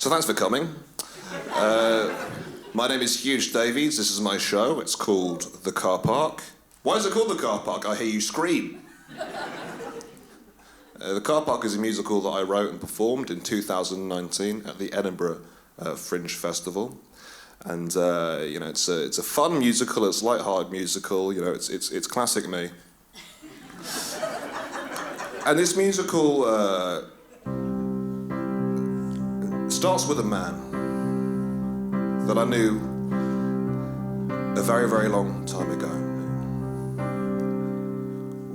So thanks for coming. My name is Davies. This is my show. It's called The Carpark. Why is it called The Carpark? I hear you scream. The Carpark is a musical that I wrote and performed in 2019 at the Edinburgh Fringe Festival. And you know, it's a fun musical. It's a light-hearted musical. You know, it's classic me. And this musical starts with a man that I knew a very, very long time ago.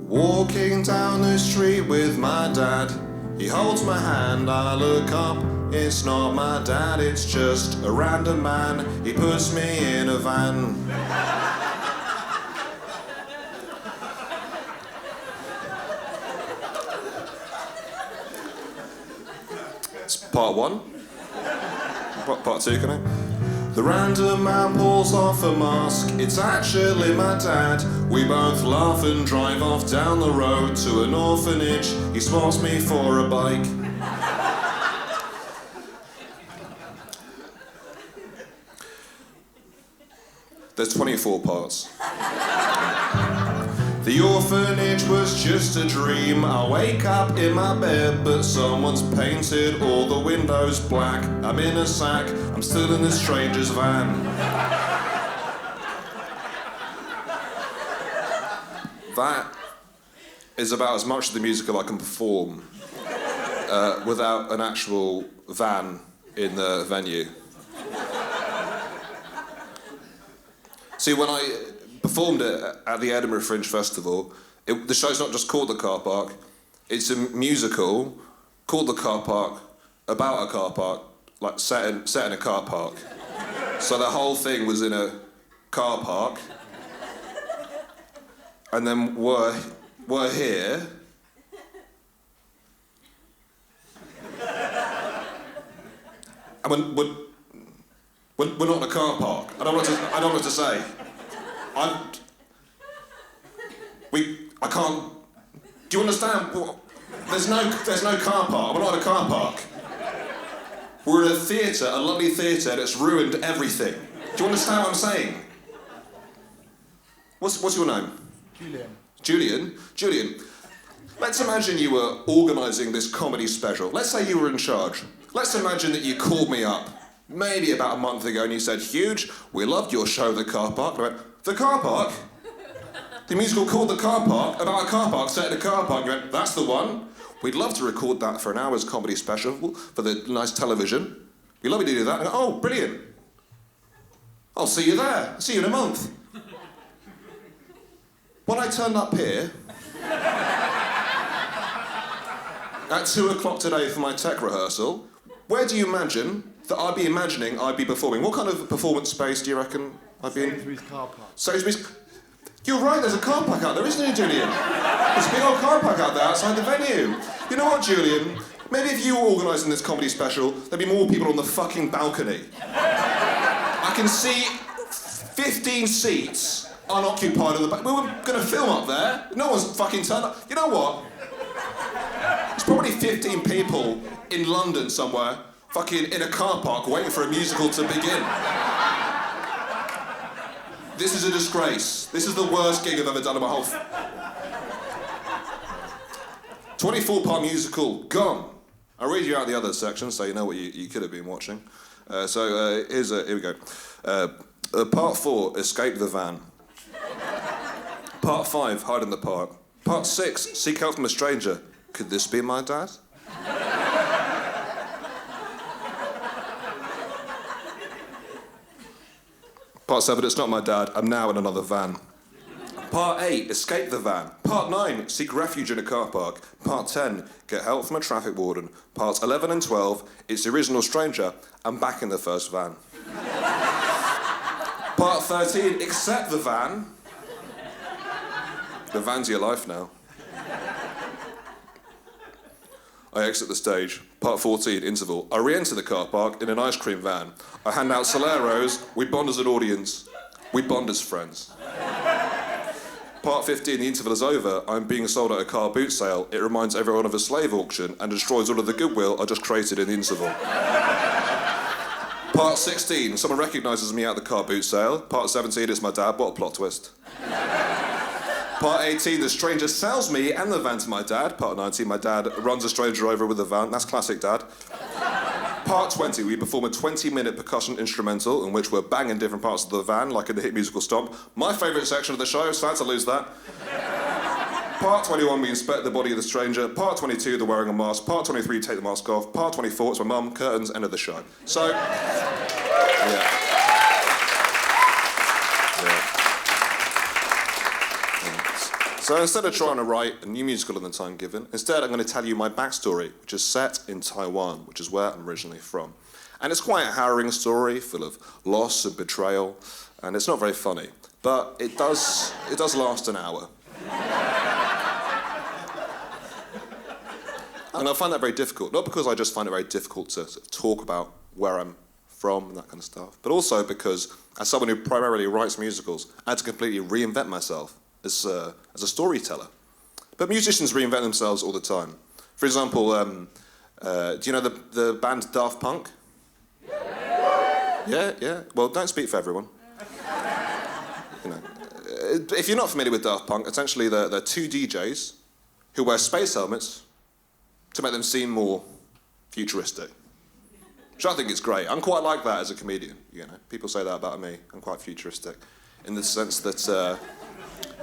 Walking down the street with my dad, he holds my hand, I look up, it's not my dad, it's just a random man, he puts me in a van. It's part one. Part two, can I? The random man pulls off a mask, it's actually my dad. We both laugh and drive off down the road to an orphanage. He spots me for a bike. There's 24 parts. The orphanage was just a dream. I wake up in my bed, but someone's painted all the windows black. I'm in a sack, I'm still in this stranger's van. That is about as much of the musical I can perform without an actual van in the venue. See, when I performed it at the Edinburgh Fringe Festival, the show's not just called The Carpark, it's a musical called The Carpark, about a car park, like set in a car park. So the whole thing was in a car park, and then we're here, and we're not in a car park. I don't know what to say. I can't. Do you understand? There's no car park. We're not in a car park. We're in a theatre, a lovely theatre that's ruined everything. Do you understand what I'm saying? What's your name? Julian. Let's imagine you were organising this comedy special. Let's say you were in charge. Let's imagine that you called me up maybe about a month ago and you said, "Huge, we loved your show, The Carpark." And I went, "The Carpark? The musical called The Carpark, about a car park set in a car park." You went, "That's the one. We'd love to record that for an hour's comedy special for the nice television. We'd love you to do that." And I go, "Oh, brilliant. I'll see you there. I'll see you in a month." When I turned up here at 2:00 today for my tech rehearsal, where do you imagine that I'd be performing? What kind of performance space do you reckon I'd be in? Sainsbury's car park. Sainsbury's. You're right, there's a car park out there, isn't there, Julian? There's a big old car park out there outside the venue. You know what, Julian? Maybe if you were organising this comedy special, there'd be more people on the fucking balcony. I can see 15 seats unoccupied on the back. We were going to film up there. No one's fucking turned up. You know what? There's probably 15 people in London somewhere, fucking in a car park, waiting for a musical to begin. This is a disgrace. This is the worst gig I've ever done in my whole... 24-part musical, gone. I'll read you out the other sections so you know what you could have been watching. Here we go. Part 4, Escape the Van. Part 5, Hide in the Park. Part 6, Seek Help from a Stranger. Could this be my dad? Part 7, It's not my dad, I'm now in another van. Part 8, Escape the van. Part 9, Seek refuge in a car park. Part 10, Get help from a traffic warden. Parts 11 and 12, It's the original stranger, I'm back in the first van. Part 13, Accept the van. The van's your life now. I exit the stage. Part 14, interval. I re-enter the car park in an ice cream van. I hand out Soleros. We bond as an audience. We bond as friends. Part 15, the interval is over. I'm being sold at a car boot sale. It reminds everyone of a slave auction and destroys all of the goodwill I just created in the interval. Part 16, someone recognises me at the car boot sale. Part 17, it's my dad. What a plot twist. Part 18, the stranger sells me and the van to my dad. Part 19, my dad runs a stranger over with the van. That's classic dad. Part 20, we perform a 20-minute percussion instrumental in which we're banging different parts of the van, like in the hit musical Stomp. My favourite section of the show, sad to lose that. Part 21, we inspect the body of the stranger. Part 22, they're wearing a mask. Part 23, take the mask off. Part 24, it's my mum, curtains, end of the show. So, yeah. So instead of trying to write a new musical in the time given, instead I'm going to tell you my backstory, which is set in Taiwan, which is where I'm originally from. And it's quite a harrowing story, full of loss and betrayal, and it's not very funny, but it does last an hour. And I find that very difficult, not because I just find it very difficult to sort of talk about where I'm from and that kind of stuff, but also because, as someone who primarily writes musicals, I had to completely reinvent myself as a storyteller. But musicians reinvent themselves all the time. For example, do you know the band Daft Punk? Yeah. Well, don't speak for everyone. You know, if you're not familiar with Daft Punk, essentially they're two DJs who wear space helmets to make them seem more futuristic. Which I think is great. I'm quite like that as a comedian, you know. People say that about me. I'm quite futuristic. In the sense that,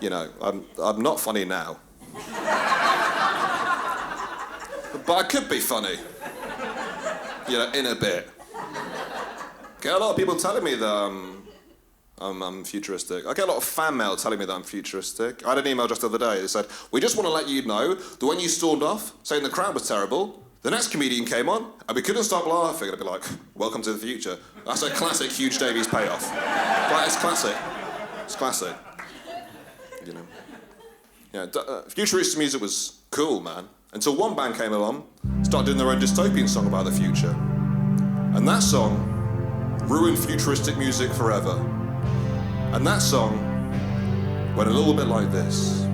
you know, I'm not funny now. But I could be funny. You know, in a bit. Get a lot of people telling me that I'm futuristic. I get a lot of fan mail telling me that I'm futuristic. I had an email just the other day. They said, we just want to let you know that when you stormed off, saying the crowd was terrible, the next comedian came on, and we couldn't stop laughing. And I'd be like, welcome to the future. That's a classic huge Davies payoff. But it's classic. It's classic. You know. Yeah, futuristic music was cool, man. Until one band came along, started doing their own dystopian song about the future. And that song ruined futuristic music forever. And that song went a little bit like this.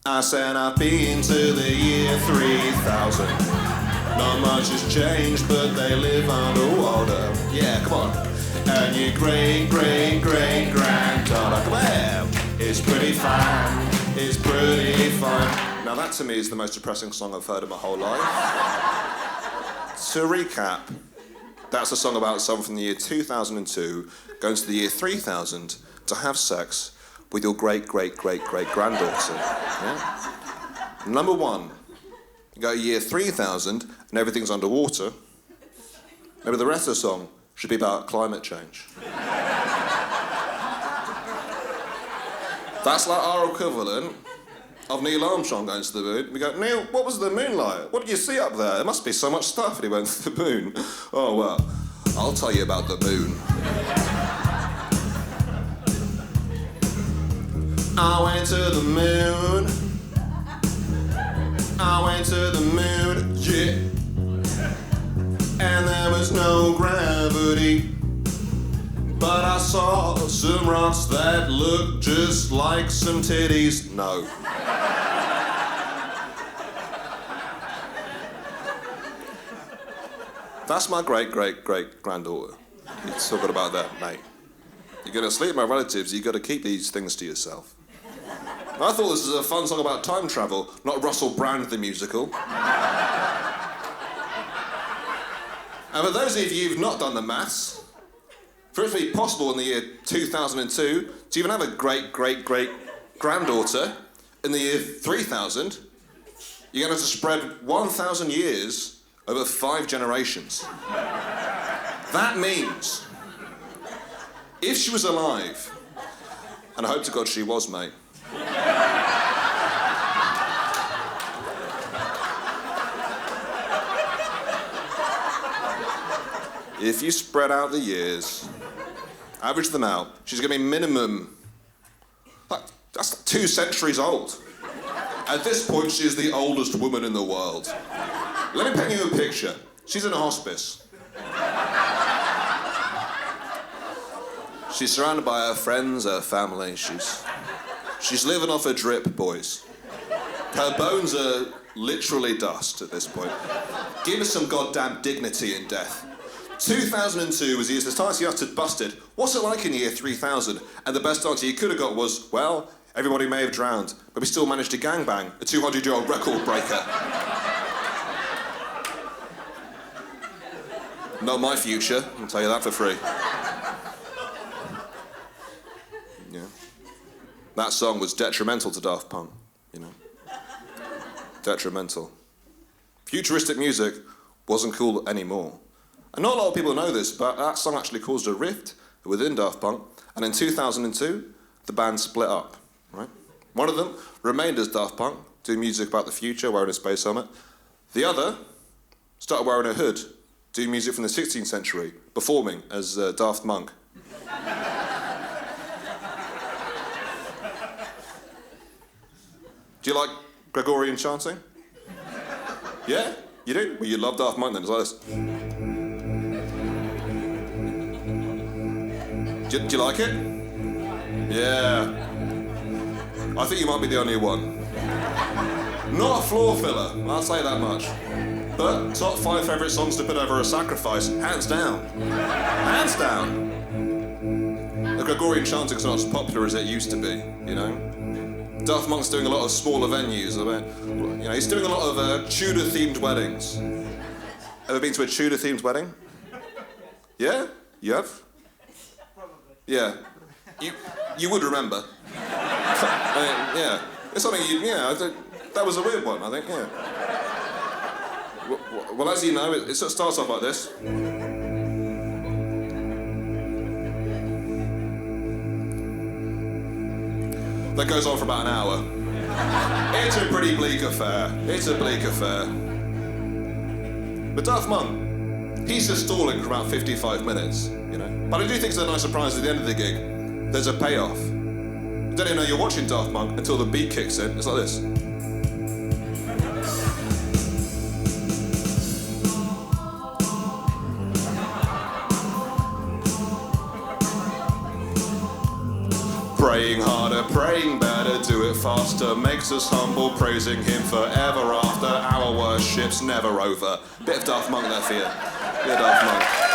I said I've been to the year 3000. Not much has changed, but they live underwater. Yeah, come on. And your great-great-great-granddaughter, come on. It's pretty fine. It's pretty fine. Now that to me is the most depressing song I've heard in my whole life. To recap, that's a song about someone from the year 2002 going to the year 3000 to have sex with your great-great-great-great-granddaughter. Yeah? Number one, you go year 3000 and everything's underwater. Maybe the rest of the song should be about climate change. That's like our equivalent of Neil Armstrong going to the moon. We go, Neil, what was the moon like? What did you see up there? There must be so much stuff. And he went to the moon. Oh, well, I'll tell you about the moon. I went to the moon. I went to the moon, yeah. And there was no gravity. But I saw some rocks that looked just like some titties. No. That's my great-great-great-granddaughter. You're talking about that, mate. You're going to sleep with my relatives, you've got to keep these things to yourself. I thought this was a fun song about time travel, not Russell Brand the musical. And for those of you who've not done the maths, for it to be possible in the year 2002 to even have a great-great-great-granddaughter in the year 3000, you're going to have to spread 1,000 years over 5 generations. That means, if she was alive, and I hope to God she was, mate, if you spread out the years, average them out, she's going to be minimum, that's 2 centuries old. At this point, she is the oldest woman in the world. Let me paint you a picture. She's in a hospice. She's surrounded by her friends, her family. She's living off her drip, boys. Her bones are Literally dust at this point. Give us some goddamn dignity in death. 2002 was the year Society uttered busted. What's it like in the year 3000? And the best answer you could have got was, well, everybody may have drowned, but we still managed to gangbang a 200-year-old record breaker. Not my future, I'll tell you that for free. Yeah. That song was detrimental to Daft Punk, you know. Detrimental. Futuristic music wasn't cool anymore. And not a lot of people know this, but that song actually caused a rift within Daft Punk, and in 2002, the band split up, right? One of them remained as Daft Punk, doing music about the future, wearing a space helmet. The other started wearing a hood, doing music from the 16th century, performing as Darth Monk. Do you like Gregorian chanting? Yeah? You do? Well, you love Darth Monk then, it's like this. Do you like it? Yeah. I think you might be the only one. Not a floor filler, I'll say that much. But top 5 favourite songs to put over a sacrifice, hands down. Hands down. The Gregorian chanting's not as popular as it used to be, you know? Darth Monk's doing a lot of smaller venues. You know, he's doing a lot of Tudor-themed weddings. Ever been to a Tudor-themed wedding? Yeah? You have? Yeah. You would remember. I mean, yeah. It's something that was a weird one, I think, yeah. Well, as you know, it sort of starts off like this. That goes on for about an hour. It's a pretty bleak affair. It's a bleak affair. But Darth Monk, he's just stalling for about 55 minutes, you know. But I do think it's a nice surprise at the end of the gig. There's a payoff. You don't even know you're watching Darth Monk until the beat kicks in. It's like this. Praying harder, praying better, do it faster, makes us humble, praising him forever after, our worship's never over. Bit of Daft Monk there for you. Bit of Daft Monk.